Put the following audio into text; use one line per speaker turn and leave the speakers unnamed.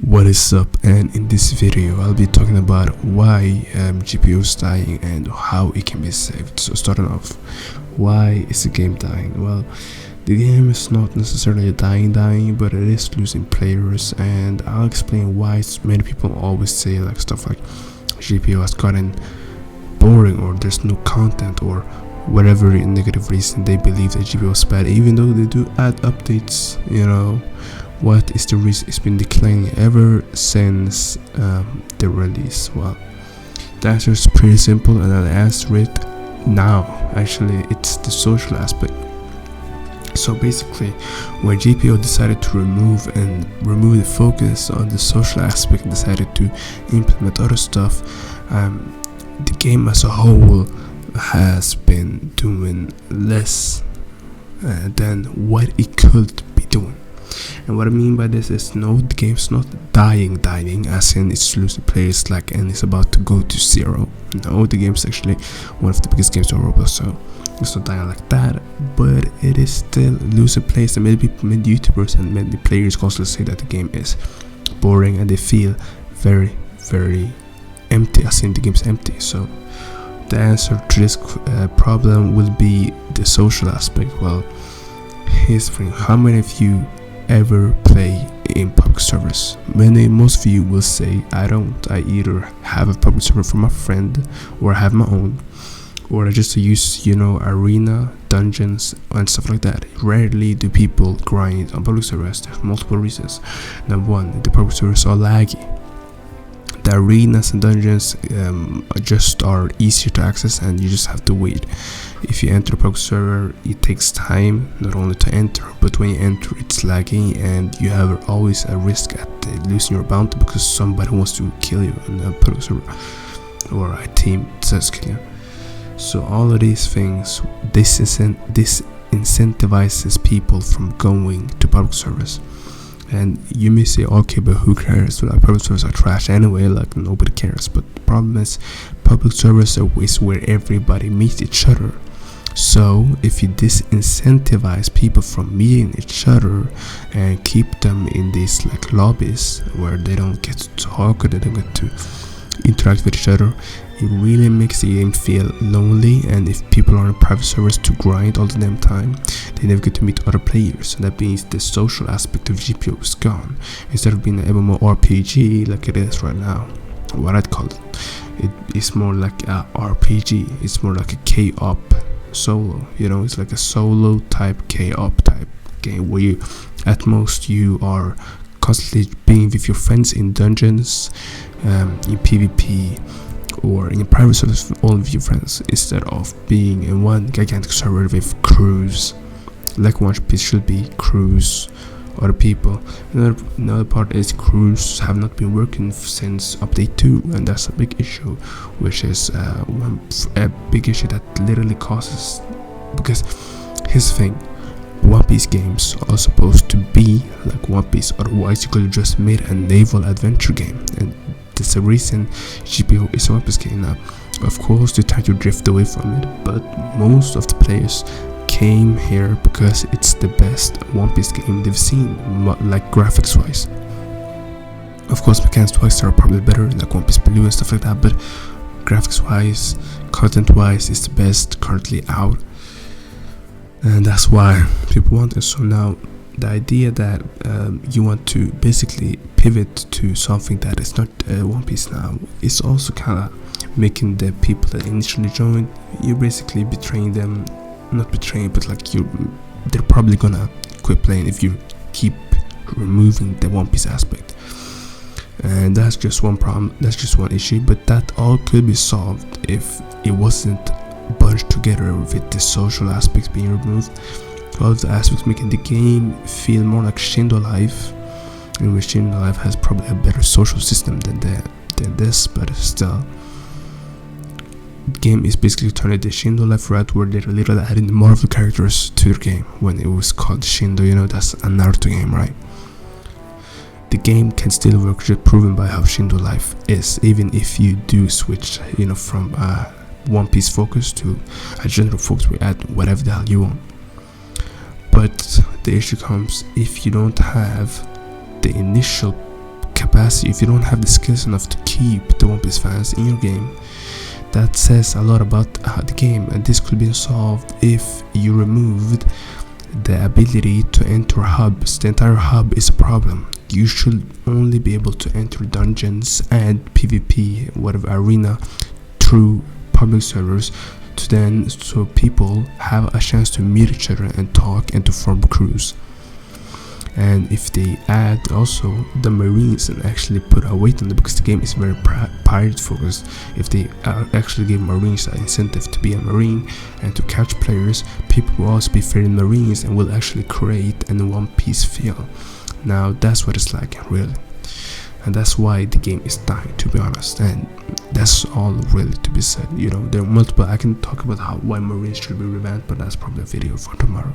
What is up, and in this video I'll be talking about why GPO is dying and how it can be saved. So starting off, why is the game dying? Well, the game is not necessarily dying, but it is losing players, and I'll explain why many people always say like stuff like GPO has gotten boring or there's no content or whatever negative reason they believe that GPO is bad, even though they do add updates. What is the reason it's been declining ever since the release? Well, the answer is pretty simple, and I'll answer it now. Actually, it's the social aspect. So basically, when GPO decided to remove the focus on the social aspect and decided to implement other stuff, the game as a whole has been doing less than what it could be doing. And what I mean by this is, no, the game's not dying as in it's losing players and it's about to go to zero. No, the game's actually one of the biggest games on ROBLOX, so it's not dying like that, but it is still losing players. And many YouTubers and many players constantly say that the game is boring and they feel very, very empty, as in the game's empty. So the answer to this problem will be the social aspect. Well, here's the thing: how many of you ever play in public servers? Most of you will say, I don't. I either have a public server for my friend, or I have my own, or I just use arena, dungeons, and stuff like that. Rarely do people grind on public servers. There's multiple reasons. Number one, the public servers are laggy. The arenas and dungeons just are easier to access, and you just have to wait. If you enter a public server, it takes time not only to enter, but when you enter, it's laggy, and you have always a risk at losing your bounty because somebody wants to kill you in a public server, or a team says kill you. So all of these things, this incentivizes people from going to public servers. And you may say, okay, but who cares? Well, public servers are trash anyway, like nobody cares. But the problem is, public servers are where everybody meets each other. So if you disincentivize people from meeting each other and keep them in these lobbies where they don't get to talk or they don't get to interact with each other, it really makes the game feel lonely. And if people are on private servers to grind all the damn time, they never get to meet other players. So that means the social aspect of GPO is gone. Instead of being an MMORPG like it is right now, what I'd call it is more like a RPG. It's more like a K-op solo. It's like a solo type K-op type game where you, at most, you are constantly being with your friends in dungeons, in PvP, or in a private server with all of your friends, instead of being in one gigantic server with crews, like One Piece should be crews, other people. Another part is crews have not been working since update 2, and that's a big issue, which is a big issue that literally causes, because here's the thing: One Piece games are supposed to be like One Piece, otherwise you could have just made a naval adventure game, and that's the reason GPO is a One Piece game now. Of course, they try to drift away from it, but most of the players came here because it's the best One Piece game they've seen, like graphics wise. Of course, mechanics wise are probably better, like One Piece Blue and stuff like that, but graphics wise, content wise, it's the best currently out, and that's why people want it. So now the idea that you want to basically pivot to something that is not One Piece now is also kind of making the people that initially joined, you're basically betraying them. Not betraying, but they're probably gonna quit playing if you keep removing the One Piece aspect. And that's just one problem, that's just one issue, but that all could be solved if it wasn't bunched together with the social aspects being removed. All of the aspects making the game feel more like Shindo Life, in which Shindo Life has probably a better social system than this, but still, the game is basically turning the Shindo Life route, where they're literally adding Marvel characters to their game when it was called Shindo. That's a Naruto game, right? The game can still work, just proven by how Shindo Life is, even if you do switch from One Piece focus to a general focus where you add whatever the hell you want. But the issue comes if you don't have the initial capacity, if you don't have the skills enough to keep the One Piece fans in your game, that says a lot about the game. And this could be solved if you removed the ability to enter hubs. The entire hub is a problem. You should only be able to enter dungeons and PvP, whatever arena, through public servers, to then so people have a chance to meet each other and talk and to form crews. And if they add also the marines and actually put a weight on it, because the game is very pirate focused, if they actually give marines an incentive to be a marine and to catch players, people will also be fearing marines and will actually create an One Piece feel. Now that's what it's lacking, really, and that's why the game is dying, to be honest. And that's all really to be said. You know, there are multiple, I can talk about why marines should be revamped, but that's probably a video for tomorrow.